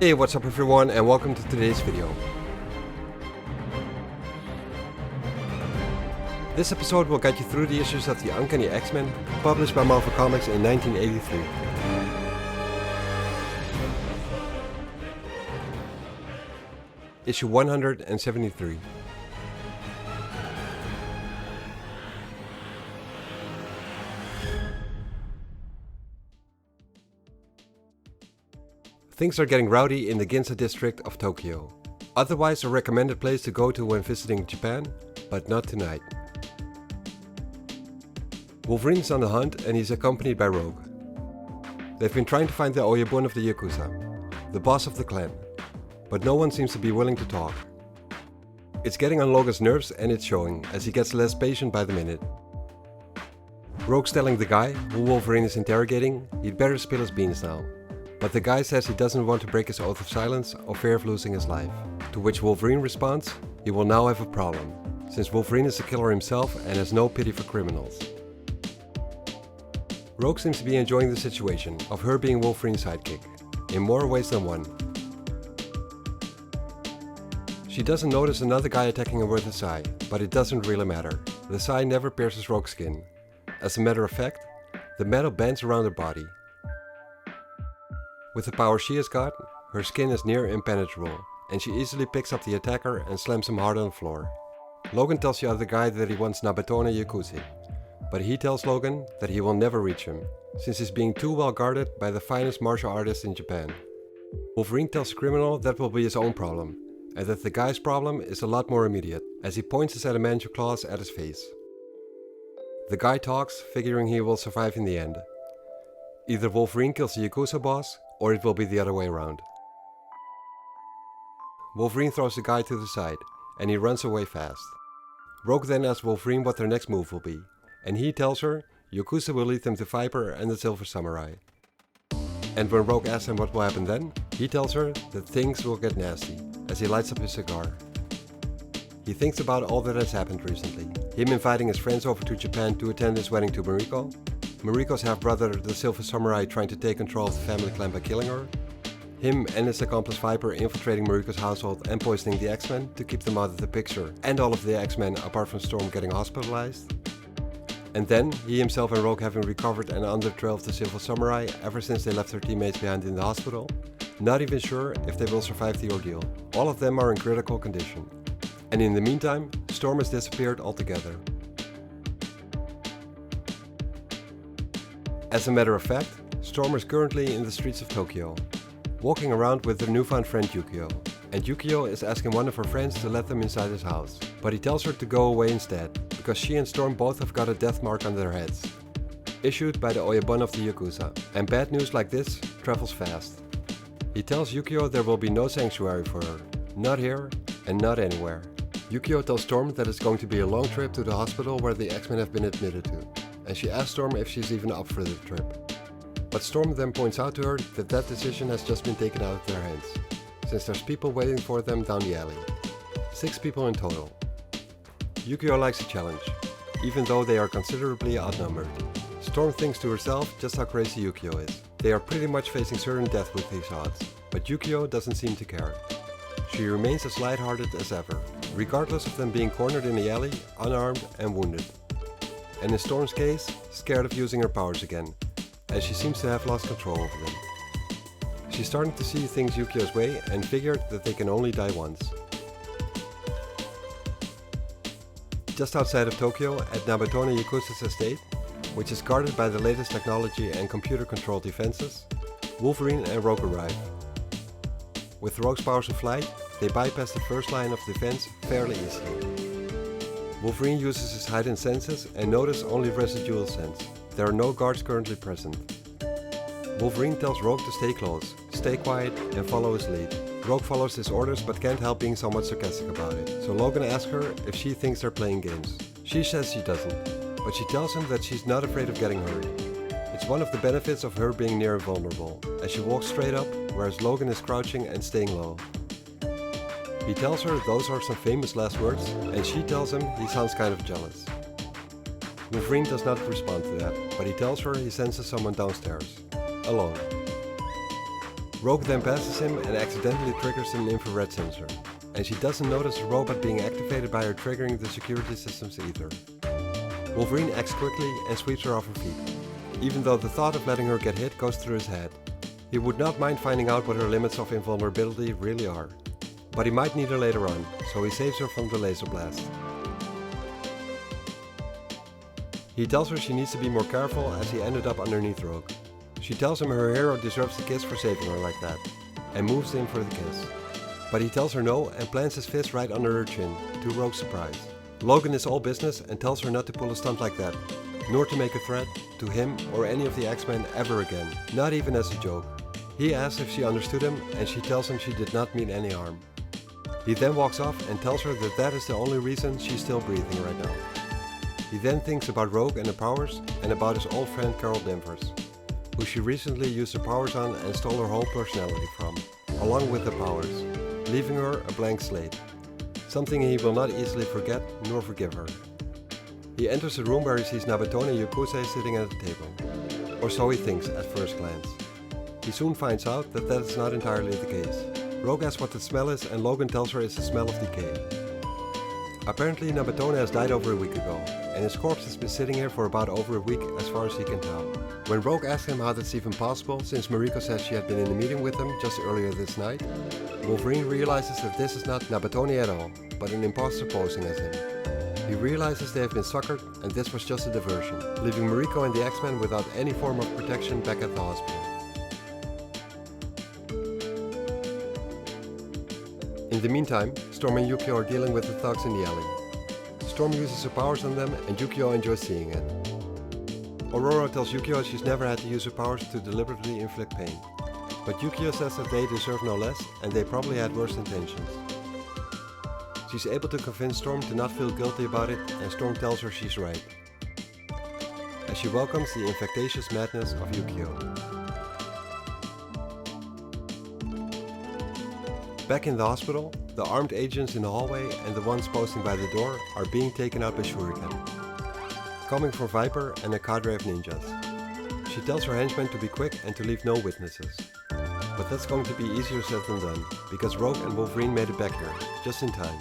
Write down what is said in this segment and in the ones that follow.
Hey, what's up everyone, and welcome to today's video. This episode will guide you through the issues of the Uncanny X-Men, published by Marvel Comics in 1983. Issue 173. Things are getting rowdy in the Ginza district of Tokyo. Otherwise a recommended place to go to when visiting Japan, but not tonight. Wolverine is on the hunt and he's accompanied by Rogue. They've been trying to find the Oyabun of the Yakuza, the boss of the clan, but no one seems to be willing to talk. It's getting on Logan's nerves and it's showing, as he gets less patient by the minute. Rogue's telling the guy, who Wolverine is interrogating, he'd better spill his beans now. But the guy says he doesn't want to break his oath of silence or fear of losing his life. To which Wolverine responds, he will now have a problem, since Wolverine is a killer himself and has no pity for criminals. Rogue seems to be enjoying the situation of her being Wolverine's sidekick, in more ways than one. She doesn't notice another guy attacking her with a sai, but it doesn't really matter. The sai never pierces Rogue's skin. As a matter of fact, the metal bends around her body. With the power she has got, her skin is near impenetrable, and she easily picks up the attacker and slams him hard on the floor. Logan tells the other guy that he wants Nabatone Yakuza, but he tells Logan that he will never reach him, since he's being too well guarded by the finest martial artists in Japan. Wolverine tells the criminal that will be his own problem, and that the guy's problem is a lot more immediate, as he points his adamantium claws at his face. The guy talks, figuring he will survive in the end. Either Wolverine kills the Yakuza boss, or it will be the other way around. Wolverine throws the guy to the side, and he runs away fast. Rogue then asks Wolverine what their next move will be, and he tells her Yakuza will lead them to Viper and the Silver Samurai. And when Rogue asks him what will happen then, he tells her that things will get nasty, as he lights up his cigar. He thinks about all that has happened recently. Him inviting his friends over to Japan to attend his wedding to Mariko, Mariko's half-brother, the Silver Samurai, trying to take control of the family clan by killing her, him and his accomplice Viper infiltrating Mariko's household and poisoning the X-Men to keep them out of the picture, and all of the X-Men apart from Storm getting hospitalized. And then, he himself and Rogue having recovered and under the trail of the Silver Samurai ever since they left their teammates behind in the hospital, not even sure if they will survive the ordeal. All of them are in critical condition. And in the meantime, Storm has disappeared altogether. As a matter of fact, Storm is currently in the streets of Tokyo, walking around with her newfound friend Yukio, and Yukio is asking one of her friends to let them inside his house, but he tells her to go away instead, because she and Storm both have got a death mark on their heads, issued by the Oyabun of the Yakuza, and bad news like this travels fast. He tells Yukio there will be no sanctuary for her, not here and not anywhere. Yukio tells Storm that it's going to be a long trip to the hospital where the X-Men have been admitted to, and she asks Storm if she's even up for the trip. But Storm then points out to her that that decision has just been taken out of their hands, since there's people waiting for them down the alley. 6 people in total. Yukio likes a challenge, even though they are considerably outnumbered. Storm thinks to herself just how crazy Yukio is. They are pretty much facing certain death with these odds, but Yukio doesn't seem to care. She remains as lighthearted as ever, regardless of them being cornered in the alley, unarmed and wounded. And in Storm's case, scared of using her powers again, as she seems to have lost control over them. She's starting to see things Yukio's way and figured that they can only die once. Just outside of Tokyo, at Nabatone Yakuza's estate, which is guarded by the latest technology and computer-controlled defenses, Wolverine and Rogue arrive. With Rogue's powers of flight, they bypass the first line of defense fairly easily. Wolverine uses his heightened senses and notices only residual sense. There are no guards currently present. Wolverine tells Rogue to stay close, stay quiet and follow his lead. Rogue follows his orders but can't help being somewhat sarcastic about it, so Logan asks her if she thinks they're playing games. She says she doesn't, but she tells him that she's not afraid of getting hurt. It's one of the benefits of her being near invulnerable, as she walks straight up, whereas Logan is crouching and staying low. He tells her those are some famous last words, and she tells him he sounds kind of jealous. Wolverine does not respond to that, but he tells her he senses someone downstairs, alone. Rogue then passes him and accidentally triggers an infrared sensor, and she doesn't notice the robot being activated by her triggering the security systems either. Wolverine acts quickly and sweeps her off her feet, even though the thought of letting her get hit goes through his head. He would not mind finding out what her limits of invulnerability really are, but he might need her later on, so he saves her from the laser blast. He tells her she needs to be more careful as he ended up underneath Rogue. She tells him her hero deserves the kiss for saving her like that, and moves in for the kiss. But he tells her no and plants his fist right under her chin, to Rogue's surprise. Logan is all business and tells her not to pull a stunt like that, nor to make a threat to him or any of the X-Men ever again, not even as a joke. He asks if she understood him and she tells him she did not mean any harm. He then walks off and tells her that that is the only reason she's still breathing right now. He then thinks about Rogue and her powers and about his old friend Carol Danvers, who she recently used her powers on and stole her whole personality from, along with the powers, leaving her a blank slate, something he will not easily forget nor forgive her. He enters the room where he sees Nabatone and Yukio sitting at a table, or so he thinks at first glance. He soon finds out that that is not entirely the case. Rogue asks what the smell is and Logan tells her it's the smell of decay. Apparently Nabatone has died over a week ago, and his corpse has been sitting here for about over a week as far as he can tell. When Rogue asks him how that's even possible, since Mariko says she had been in a meeting with him just earlier this night, Wolverine realizes that this is not Nabatone at all, but an imposter posing as him. He realizes they have been suckered and this was just a diversion, leaving Mariko and the X-Men without any form of protection back at the hospital. In the meantime, Storm and Yukio are dealing with the thugs in the alley. Storm uses her powers on them and Yukio enjoys seeing it. Aurora tells Yukio she's never had to use her powers to deliberately inflict pain, but Yukio says that they deserve no less and they probably had worse intentions. She's able to convince Storm to not feel guilty about it and Storm tells her she's right, as she welcomes the infectious madness of Yukio. Back in the hospital, the armed agents in the hallway and the ones posting by the door are being taken out by Shuriken, coming for Viper and a cadre of ninjas. She tells her henchmen to be quick and to leave no witnesses. But that's going to be easier said than done, because Rogue and Wolverine made it back here, just in time.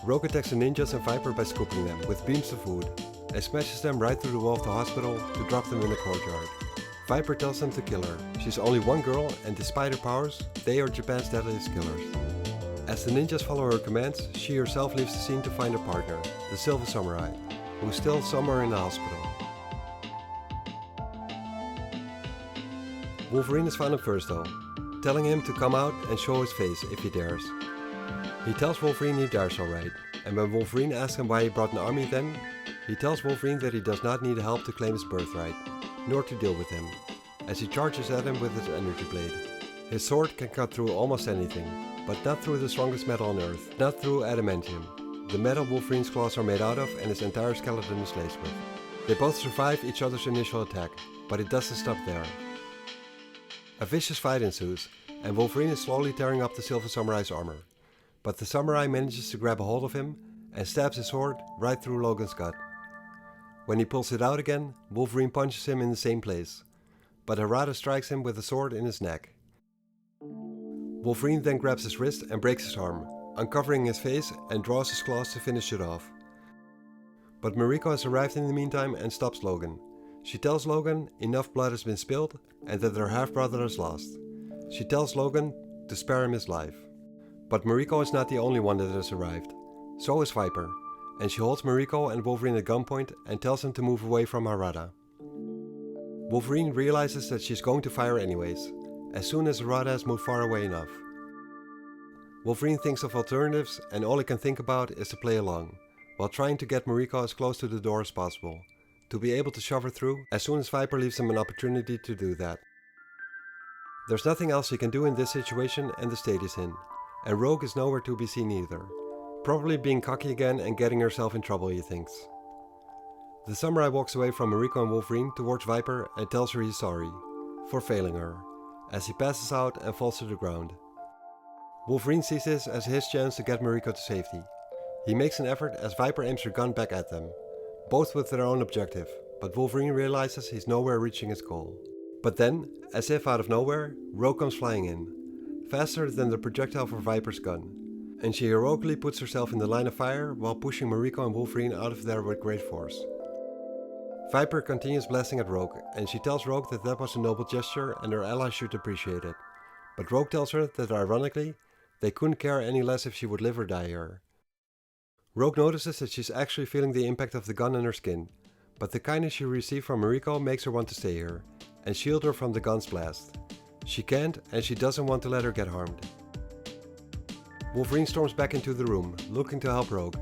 Rogue attacks the ninjas and Viper by scooping them with beams of wood, and smashes them right through the wall of the hospital to drop them in the courtyard. Viper tells them to kill her. She's only one girl and despite her powers, they are Japan's deadliest killers. As the ninjas follow her commands, she herself leaves the scene to find her partner, the Silver Samurai, who is still somewhere in the hospital. Wolverine has found him first though, telling him to come out and show his face if he dares. He tells Wolverine he dares alright, and when Wolverine asks him why he brought an army then, he tells Wolverine that he does not need help to claim his birthright, nor to deal with him, as he charges at him with his energy blade. His sword can cut through almost anything, but not through the strongest metal on Earth, not through adamantium, the metal Wolverine's claws are made out of and his entire skeleton is laced with. They both survive each other's initial attack, but it doesn't stop there. A vicious fight ensues, and Wolverine is slowly tearing up the Silver Samurai's armor, but the samurai manages to grab a hold of him and stabs his sword right through Logan's gut. When he pulls it out again, Wolverine punches him in the same place, but Harada strikes him with a sword in his neck. Wolverine then grabs his wrist and breaks his arm, uncovering his face and draws his claws to finish it off. But Mariko has arrived in the meantime and stops Logan. She tells Logan enough blood has been spilled and that their half-brother is lost. She tells Logan to spare him his life. But Mariko is not the only one that has arrived. So is Viper, and she holds Mariko and Wolverine at gunpoint and tells them to move away from Harada. Wolverine realizes that she's going to fire anyways, as soon as Harada has moved far away enough. Wolverine thinks of alternatives and all he can think about is to play along, while trying to get Mariko as close to the door as possible, to be able to shove her through as soon as Viper leaves him an opportunity to do that. There's nothing else he can do in this situation and the state is in, and Rogue is nowhere to be seen either, probably being cocky again and getting herself in trouble, he thinks. The samurai walks away from Mariko and Wolverine towards Viper and tells her he's sorry for failing her, as he passes out and falls to the ground. Wolverine sees this as his chance to get Mariko to safety. He makes an effort as Viper aims her gun back at them, both with their own objective, but Wolverine realizes he's nowhere reaching his goal. But then, as if out of nowhere, Rogue comes flying in, faster than the projectile for Viper's gun, and she heroically puts herself in the line of fire while pushing Mariko and Wolverine out of there with great force. Viper continues blasting at Rogue, and she tells Rogue that that was a noble gesture and her allies should appreciate it. But Rogue tells her that ironically, they couldn't care any less if she would live or die here. Rogue notices that she's actually feeling the impact of the gun on her skin, but the kindness she received from Mariko makes her want to stay here, and shield her from the gun's blast. She can't, and she doesn't want to let her get harmed. Wolverine storms back into the room, looking to help Rogue,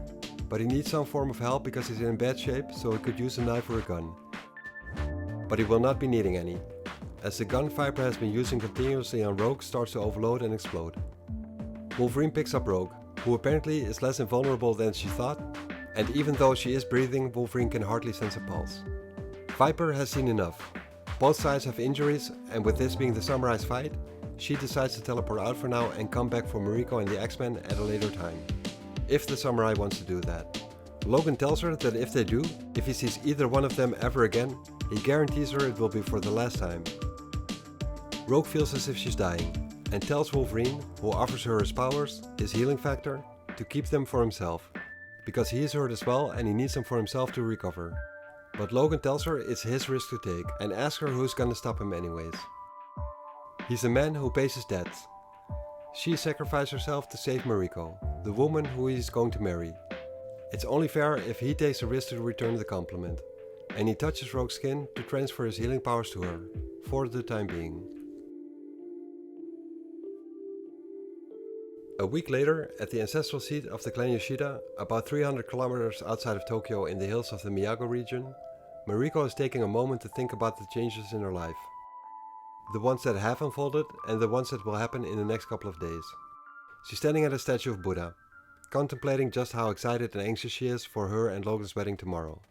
but he needs some form of help because he's in bad shape, so he could use a knife or a gun. But he will not be needing any, as the gun Viper has been using continuously on Rogue starts to overload and explode. Wolverine picks up Rogue, who apparently is less invulnerable than she thought, and even though she is breathing, Wolverine can hardly sense a pulse. Viper has seen enough. Both sides have injuries, and with this being the Samurai's fight, she decides to teleport out for now and come back for Mariko and the X-Men at a later time, if the Samurai wants to do that. Logan tells her that if they do, if he sees either one of them ever again, he guarantees her it will be for the last time. Rogue feels as if she's dying, and tells Wolverine, who offers her his powers, his healing factor, to keep them for himself, because he is hurt as well and he needs them for himself to recover. But Logan tells her it's his risk to take, and asks her who's gonna stop him anyways. He's a man who pays his debts. She sacrificed herself to save Mariko, the woman who he's going to marry. It's only fair if he takes the risk to return the compliment, and he touches Rogue's skin to transfer his healing powers to her, for the time being. A week later, at the ancestral seat of the clan Yoshida, about 300 kilometers outside of Tokyo in the hills of the Miyagi region, Mariko is taking a moment to think about the changes in her life. The ones that have unfolded and the ones that will happen in the next couple of days. She's standing at a statue of Buddha, contemplating just how excited and anxious she is for her and Logan's wedding tomorrow.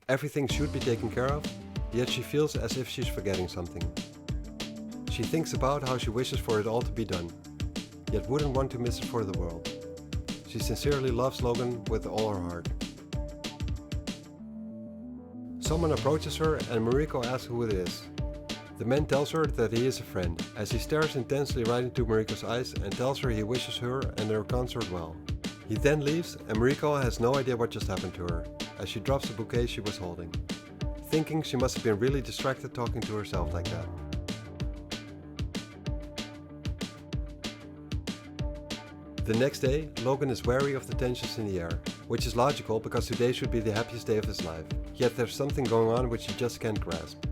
Everything should be taken care of, yet she feels as if she's forgetting something. She thinks about how she wishes for it all to be done, yet wouldn't want to miss it for the world. She sincerely loves Logan with all her heart. Someone approaches her and Mariko asks who it is. The man tells her that he is a friend, as he stares intensely right into Mariko's eyes and tells her he wishes her and their consort well. He then leaves and Mariko has no idea what just happened to her, as she drops the bouquet she was holding, thinking she must have been really distracted talking to herself like that. The next day, Logan is wary of the tensions in the air, which is logical because today should be the happiest day of his life, yet there's something going on which he just can't grasp.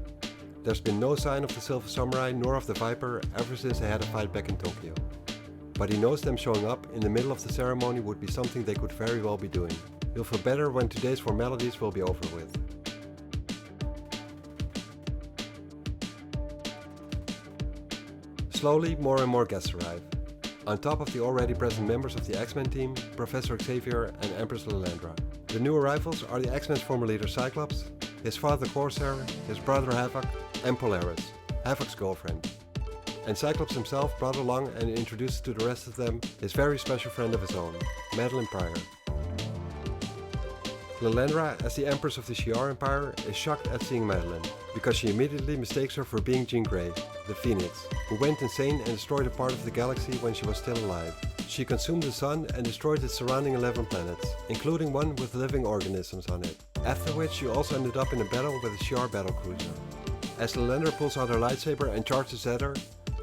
There's been no sign of the Silver Samurai nor of the Viper ever since they had a fight back in Tokyo. But he knows them showing up in the middle of the ceremony would be something they could very well be doing. He'll feel better when today's formalities will be over with. Slowly, more and more guests arrive. On top of the already present members of the X-Men team, Professor Xavier and Empress Lilandra. The new arrivals are the X-Men's former leader Cyclops, his father Corsair, his brother Havoc, and Polaris, Havoc's girlfriend. And Cyclops himself brought along and introduced to the rest of them his very special friend of his own, Madeline Pryor. Lilandra, as the Empress of the Shi'ar Empire, is shocked at seeing Madeline, because she immediately mistakes her for being Jean Grey, the Phoenix, who went insane and destroyed a part of the galaxy when she was still alive. She consumed the sun and destroyed its surrounding 11 planets, including one with living organisms on it, after which she also ended up in a battle with a Shi'ar battlecruiser. As Lilandra pulls out her lightsaber and charges at her,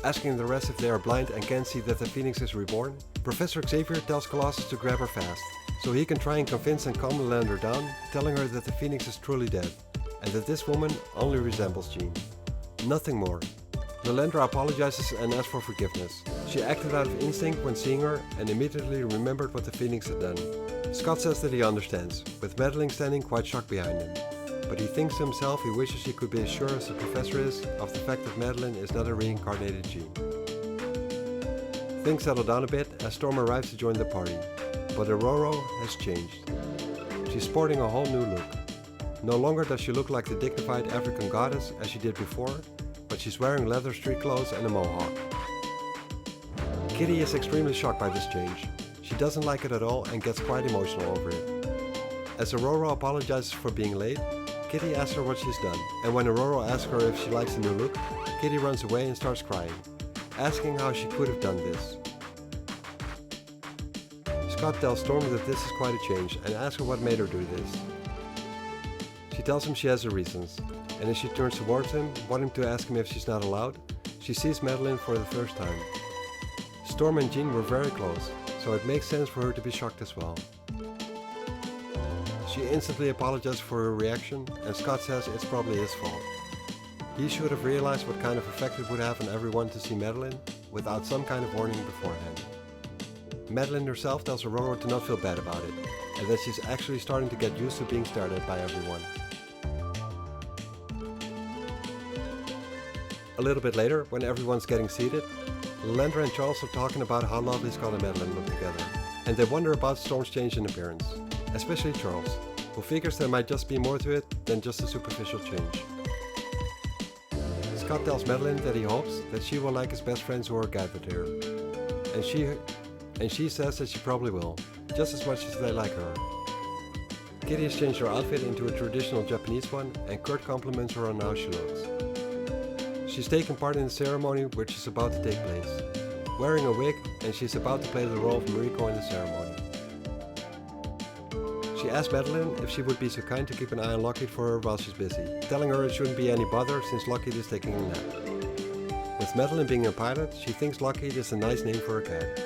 asking the rest if they are blind and can't see that the Phoenix is reborn, Professor Xavier tells Colossus to grab her fast, so he can try and convince and calm Lilandra down, telling her that the Phoenix is truly dead, and that this woman only resembles Jean. Nothing more. Lilandra apologizes and asks for forgiveness. She acted out of instinct when seeing her and immediately remembered what the Phoenix had done. Scott says that he understands, with Madeline standing quite shocked behind him. But he thinks to himself he wishes he could be as sure as the professor is of the fact that Madeline is not a reincarnated Jean. Things settle down a bit as Storm arrives to join the party, but Aurora has changed. She's sporting a whole new look. No longer does she look like the dignified African goddess as she did before, but she's wearing leather street clothes and a mohawk. Kitty is extremely shocked by this change. She doesn't like it at all and gets quite emotional over it. As Aurora apologizes for being late, Kitty asks her what she's done, and when Aurora asks her if she likes the new look, Kitty runs away and starts crying. asking how she could have done this. Scott tells Storm that this is quite a change and asks her what made her do this. She tells him she has her reasons, and as she turns towards him, wanting to ask him if she's not allowed, she sees Madeline for the first time. Storm and Jean were very close, so it makes sense for her to be shocked as well. She instantly apologizes for her reaction, and Scott says it's probably his fault. He should have realized what kind of effect it would have on everyone to see Madeline without some kind of warning beforehand. Madeline herself tells Aurora to not feel bad about it, and that she's actually starting to get used to being stared at by everyone. A little bit later, when everyone's getting seated, Landra and Charles are talking about how lovely Scott and Madeline look together, and they wonder about Storm's change in appearance, especially Charles, who figures there might just be more to it than just a superficial change. Scott tells Madeline that he hopes that she will like his best friends who are gathered here, and she says that she probably will, just as much as they like her. Kitty has changed her outfit into a traditional Japanese one, and Kurt compliments her on how she looks. She's taken part in the ceremony which is about to take place, wearing a wig, and she's about to play the role of Mariko in the ceremony. She asks Madeline if she would be so kind to keep an eye on Lockheed for her while she's busy, telling her it shouldn't be any bother since Lockheed is taking a nap. With Madeline being a pilot, she thinks Lockheed is a nice name for a cat.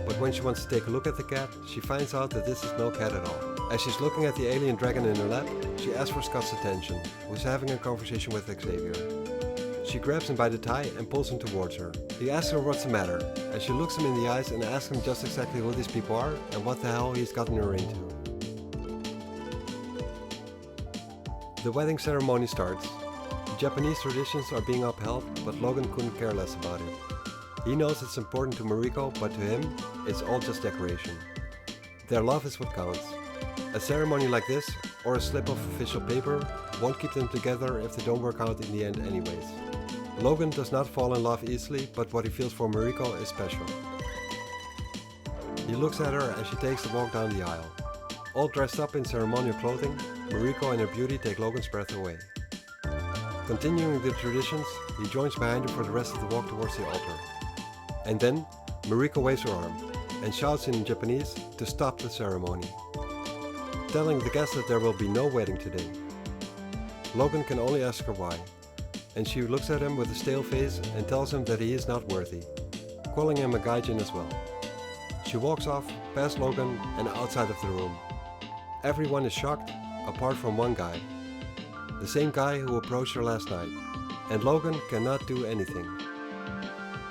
But when she wants to take a look at the cat, she finds out that this is no cat at all. As she's looking at the alien dragon in her lap, she asks for Scott's attention, who's having a conversation with Xavier. She grabs him by the tie and pulls him towards her. He asks her what's the matter, and she looks him in the eyes and asks him just exactly who these people are and what the hell he's gotten her into. The wedding ceremony starts. Japanese traditions are being upheld, but Logan couldn't care less about it. He knows it's important to Mariko, but to him, it's all just decoration. Their love is what counts. A ceremony like this, or a slip of official paper, won't keep them together if they don't work out in the end anyways. Logan does not fall in love easily, but what he feels for Mariko is special. He looks at her as she takes the walk down the aisle. All dressed up in ceremonial clothing, Mariko and her beauty take Logan's breath away. Continuing the traditions, he joins behind her for the rest of the walk towards the altar. And then, Mariko waves her arm, and shouts in Japanese to stop the ceremony, telling the guests that there will be no wedding today. Logan can only ask her why, and she looks at him with a stale face and tells him that he is not worthy, calling him a gaijin as well. She walks off, past Logan, and outside of the room. Everyone is shocked, apart from one guy. The same guy who approached her last night, and Logan cannot do anything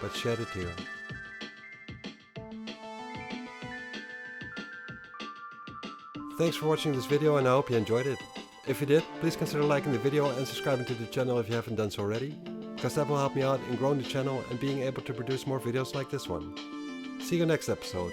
but shed a tear. Thanks for watching this video, and I hope you enjoyed it. If you did, please consider liking the video and subscribing to the channel if you haven't done so already, because that will help me out in growing the channel and being able to produce more videos like this one. See you next episode.